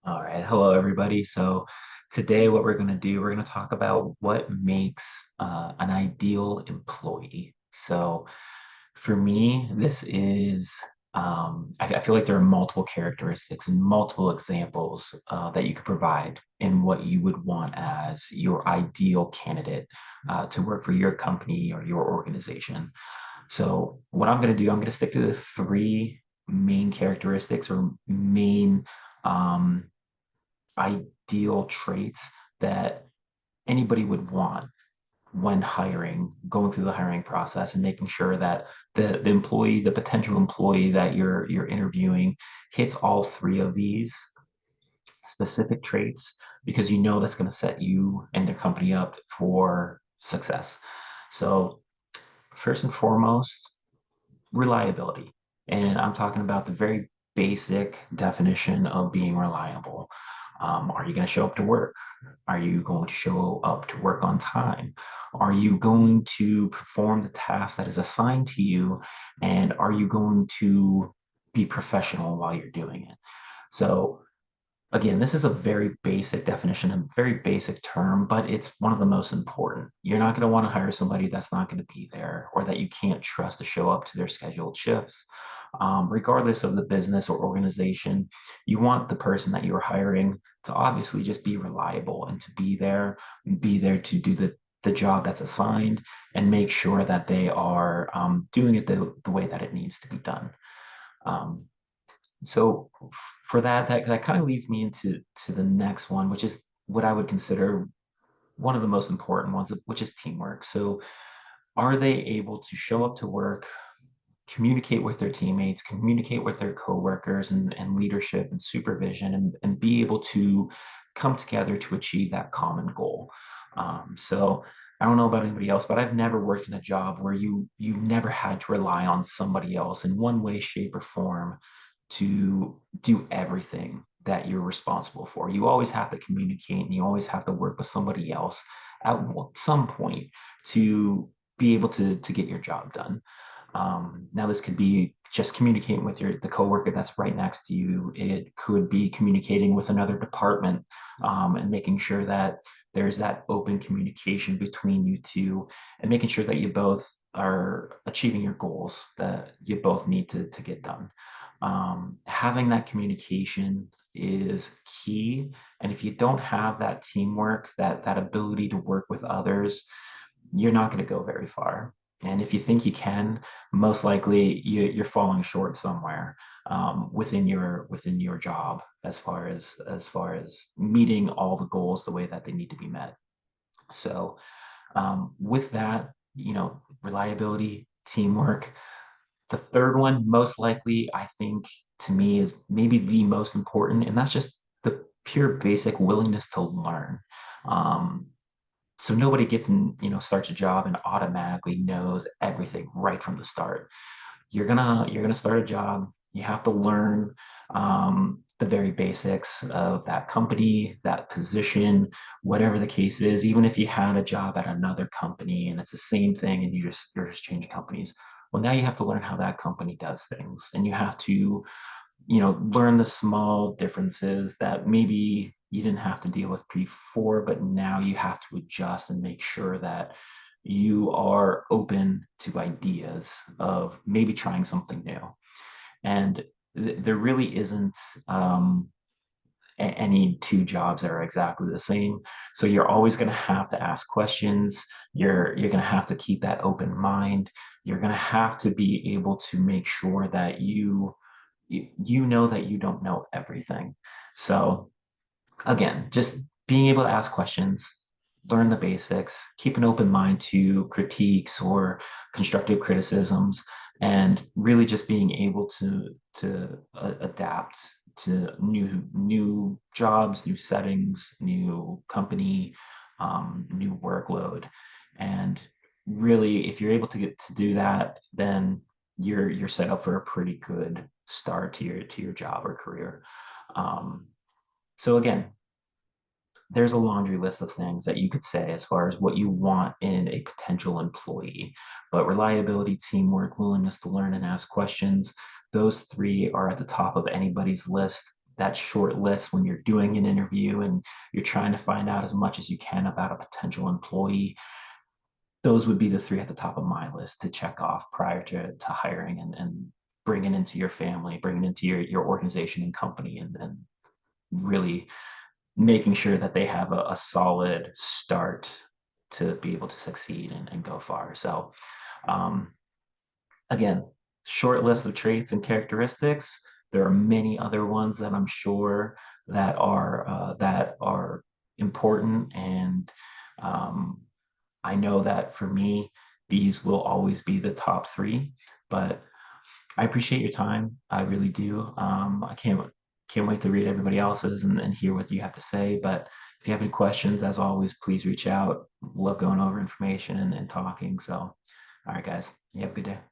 All right. Hello, everybody. So today what we're going to do, we're going to talk about what makes an ideal employee. So for me, this is, I feel like there are multiple characteristics and multiple examples that you could provide in what you would want as your ideal candidate to work for your company or your organization. So what I'm going to do, I'm going to stick to the three main characteristics or main um, ideal traits that anybody would want when hiring, going through the hiring process and making sure that the employee, the potential employee that you're interviewing hits all three of these specific traits because you know that's going to set you and their company up for success. So first and foremost, reliability. And I'm talking about the very basic definition of being reliable. Are you going to show up to work? Are you going to show up to work on time? Are you going to perform the task that is assigned to you? And are you going to be professional while you're doing it? So, again, this is a very basic definition, a very basic term, but it's one of the most important. You're not going to want to hire somebody that's not going to be there or that you can't trust to show up to their scheduled shifts. Regardless of the business or organization, you want the person that you're hiring to obviously just be reliable and to be there to do the job that's assigned and make sure that they are doing it the way that it needs to be done. Um, so for that kind of leads me into the next one, which is what I would consider one of the most important ones, which is teamwork. So are they able to show up to work, communicate with their teammates, communicate with their coworkers and leadership and supervision and be able to come together to achieve that common goal. So I don't know about anybody else, but I've never worked in a job where you never had to rely on somebody else in one way, shape, or form to do everything that you're responsible for. You always have to communicate and you always have to work with somebody else at some point to be able to get your job done. Now, this could be just communicating with the coworker that's right next to you. It could be communicating with another department and making sure that there's that open communication between you two and making sure that you both are achieving your goals that you both need to get done. Having that communication is key. And if you don't have that teamwork, that ability to work with others, you're not going to go very far. And if you think you can, most likely you're falling short somewhere within your job as far as meeting all the goals the way that they need to be met. So with that, reliability, teamwork. The third one, most likely, I think to me is maybe the most important, and that's just the pure basic willingness to learn. Um, so nobody gets in, starts a job and automatically knows everything right from the start. You're gonna start a job. You have to learn the very basics of that company, that position, whatever the case is. Even if you had a job at another company and it's the same thing, and you're just changing companies. Well, now you have to learn how that company does things, and you have to learn the small differences that maybe you didn't have to deal with before, but now you have to adjust and make sure that you are open to ideas of maybe trying something new. And there really isn't any two jobs that are exactly the same. So you're always going to have to ask questions. You're going to have to keep that open mind. You're going to have to be able to make sure that you know that you don't know everything. So again, just being able to ask questions, learn the basics, keep an open mind to critiques or constructive criticisms, and really just being able to adapt to new jobs, new settings, new company, new workload, and really, if you're able to get to do that, then you're set up for a pretty good start to your job or career. Um, so again, there's a laundry list of things that you could say as far as what you want in a potential employee. But reliability, teamwork, willingness to learn and ask questions, those three are at the top of anybody's list that short list when you're doing an interview and you're trying to find out as much as you can about a potential employee, those would be the three at the top of my list to check off prior to hiring and bringing into your family, bringing into your organization and company, and really making sure that they have a solid start to be able to succeed and go far. So, um, again, short list of traits and characteristics. There are many other ones that I'm sure that are important, and um, I know that for me, these will always be the top three. But I appreciate your time. I really do. I can't wait to read everybody else's and hear what you have to say. But if you have any questions, as always, please reach out. Love going over information and talking. So, all right, guys, you have a good day.